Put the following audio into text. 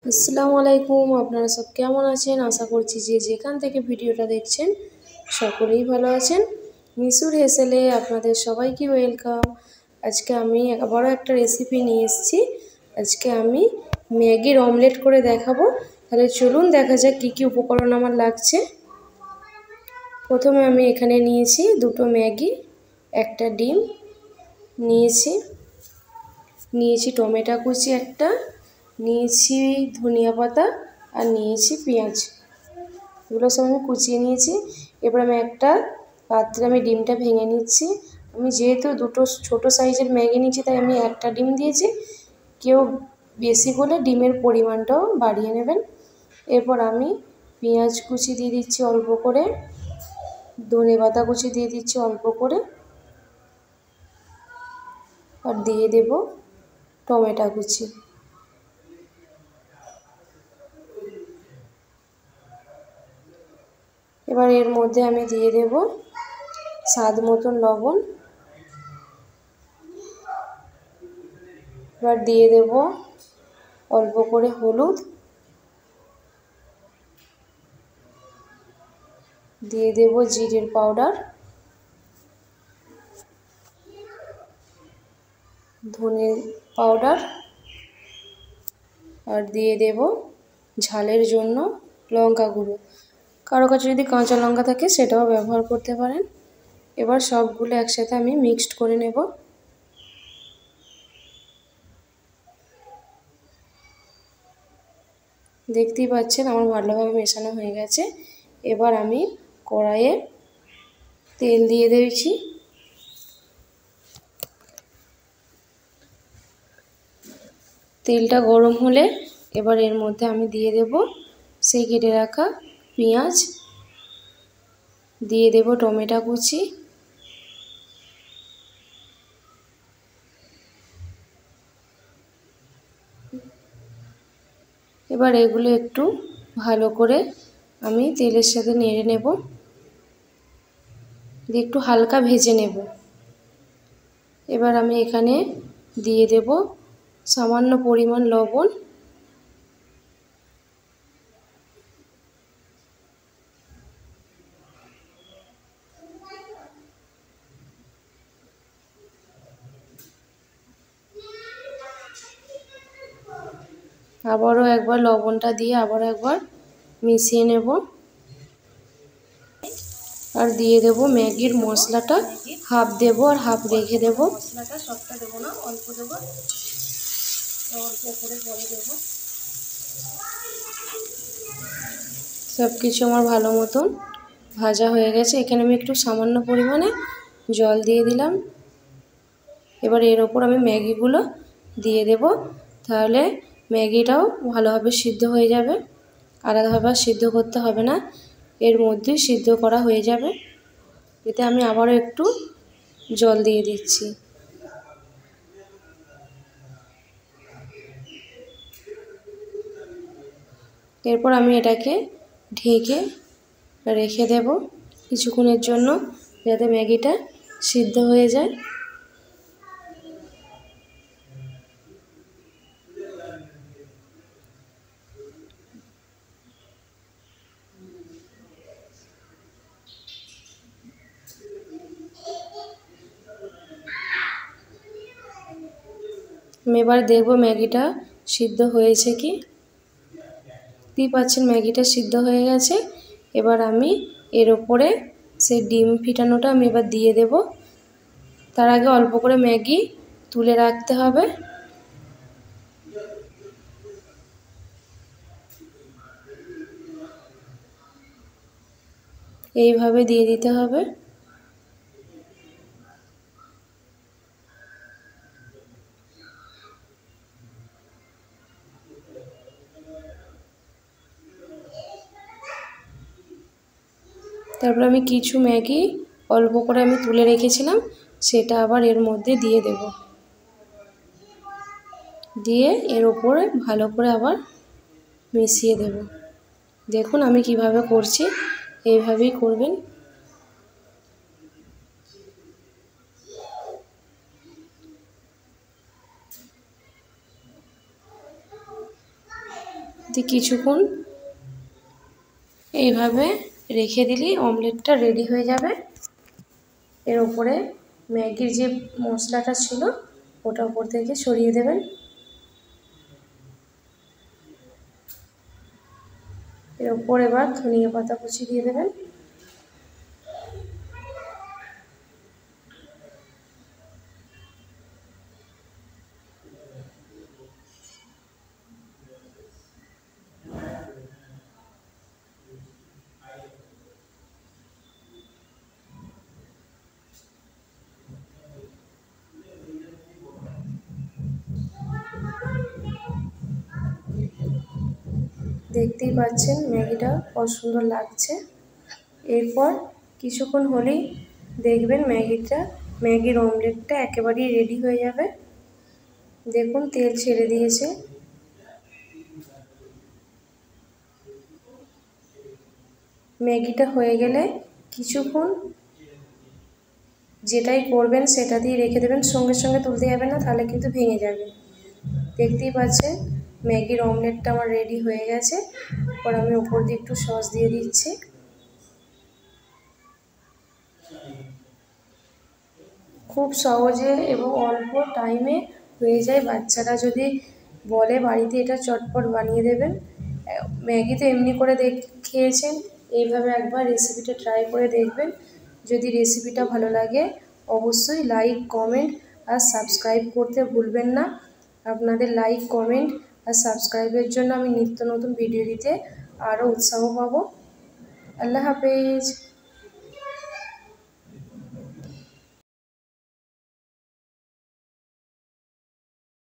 আসসালামু আলাইকুম। আপনারা সব কেমন আছেন? আশা করছি যে যেখান থেকে ভিডিওটা দেখছেন সকলেই ভালো আছেন। মিশুর হেসেলে আপনাদের সবাইকে ওয়েলকাম। আজকে আমি আবারও একটা রেসিপি নিয়ে এসেছি। আজকে আমি ম্যাগির অমলেট করে দেখাবো। তাহলে চলুন দেখা যাক কী কী উপকরণ আমার লাগছে। প্রথমে আমি এখানে নিয়েছি দুটো ম্যাগি, একটা ডিম নিয়েছি টমেটো কুচি একটা, নিয়েছি ধনিয়া পাতা আর নিয়েছি পেঁয়াজ। এগুলো সব আমি কুচিয়ে নিয়েছি। এবার আমি একটা পাত্রে ডিমটা ভেঙে নিচ্ছি। আমি যেহেতু দুটো ছোট সাইজের ম্যাগি নিয়েছি তাই আমি একটা ডিম দিয়েছি। কেউ বেশি হলে ডিমের পরিমাণটাও বাড়িয়ে নেবেন। এরপর আমি পেঁয়াজ কুচি দিয়ে দিচ্ছি অল্প করে, ধনে পাতা কুচি দিয়ে দিচ্ছি অল্প করে, আর দিয়ে দেব টমেটো কুচি। এবার এর মধ্যে আমি দিয়ে দেব স্বাদ মতন লবণ, এবার দিয়ে দেব অল্প করে হলুদ, দিয়ে দেব জিরের পাউডার, ধনে পাউডার, আর দিয়ে দেব ঝালের জন্য লঙ্কা গুঁড়ো। কারো কাছে যদি কাঁচা লঙ্কা থাকে সেটাও ব্যবহার করতে পারেন। এবার সবগুলো একসাথে আমি মিক্সড করে নেব। দেখতেই পাচ্ছেন আমার ভালোভাবে মেশানো হয়ে গেছে। এবার আমি কড়াইয়ে তেল দিয়ে দিয়েছি। তেলটা গরম হলে এবার এর মধ্যে আমি দিয়ে দেব সেই কেটে রাখা পেঁয়াজ, দিয়ে দেব টমেটো কুচি, এবার এগুলো একটু ভালো করে আমি তেলের সাথে নেড়ে নেব, দিয়ে একটু হালকা ভেজে নেব। এবার আমি এখানে দিয়ে দেব সামান্য পরিমাণ লবণ, আবারও একবার লবণটা দিয়ে আবারও একবার মিশিয়ে নেব। আর দিয়ে দেব ম্যাগির মশলাটা, হাফ দেব আর হাফ রেখে দেব। মশলাটা সবটা দেবো না, অল্প দেবো, অল্প করে পরে দেবো। সব কিছু আমার ভালো মতন ভাজা হয়ে গেছে। এখানে আমি একটু সামান্য পরিমাণে জল দিয়ে দিলাম। এবার এর ওপর আমি ম্যাগিগুলো দিয়ে দেব, তাহলে ম্যাগিটাও ভালোভাবে সিদ্ধ হয়ে যাবে। আলাদাভাবে সিদ্ধ করতে হবে না, এর মধ্যেই সিদ্ধ করা হয়ে যাবে। এতে আমি আবারও একটু জল দিয়ে দিচ্ছি। এরপর আমি এটাকে ঢেকে রেখে দেব কিছুক্ষণের জন্য, যাতে ম্যাগিটা সিদ্ধ হয়ে যায়। আমি এবার দেখব ম্যাগিটা সিদ্ধ হয়েছে কি। দেখতেই পাচ্ছেন ম্যাগিটা সিদ্ধ হয়ে গেছে। এবার আমি এর ওপরে সেই ডিম ফেটানোটা আমি এবার দিয়ে দেব। তার আগে অল্প করে ম্যাগি তুলে রাখতে হবে। এইভাবে দিয়ে দিতে হবে। তারপর আমি কিছু ম্যাগি অল্প করে আমি তুলে রেখেছিলাম, সেটা আবার এর মধ্যে দিয়ে দেব। দিয়ে এর ওপরে ভালো করে আবার মিশিয়ে দেব। দেখুন আমি কিভাবে করছি, এইভাবেই করবেন। দিয়ে কিছুক্ষণ এইভাবে রেখে দিলেই অমলেটটা রেডি হয়ে যাবে। এর ওপরে ম্যাগির যে মশলাটা ছিল ওটা ওপর থেকে ছড়িয়ে দেবেন। এর ওপর এবার ধনিয়া পাতা কুচি দিয়ে দেবেন। দেখতেই পাচ্ছেন ম্যাগিটা কত সুন্দর লাগছে। এরপর কিছুক্ষণ হলেই দেখবেন ম্যাগির অমলেটটা একেবারেই রেডি হয়ে যাবে। দেখুন তেল ছেড়ে দিয়েছে। ম্যাগিটা হয়ে গেলে কিছুক্ষণ যেটাই করবেন সেটা দিয়ে রেখে দেবেন, সঙ্গে সঙ্গে তুলতে যাবে না, তাহলে কিন্তু ভেঙে যাবে। দেখতেই পাচ্ছেন ম্যাগির অমলেটটা আমার রেডি হয়ে গেছে। এরপর আমি উপর দিয়ে একটু সস দিয়ে দিচ্ছি। খুব সহজে এবং অল্প টাইমে হয়ে যায়। বাচ্চারা যদি বলে বাড়িতে এটা চটপট বানিয়ে দেবেন। ম্যাগি তো এমনি করে খেয়েছেন, এইভাবে একবার রেসিপিটা ট্রাই করে দেখবেন। যদি রেসিপিটা ভালো লাগে অবশ্যই লাইক, কমেন্ট আর সাবস্ক্রাইব করতে ভুলবেন না। আপনাদের লাইক, কমেন্ট আর সাবস্ক্রাইবের জন্য আমি নিত্য নতুন ভিডিও দিতে আরও উৎসাহ পাবো। আল্লাহ হাফেজ।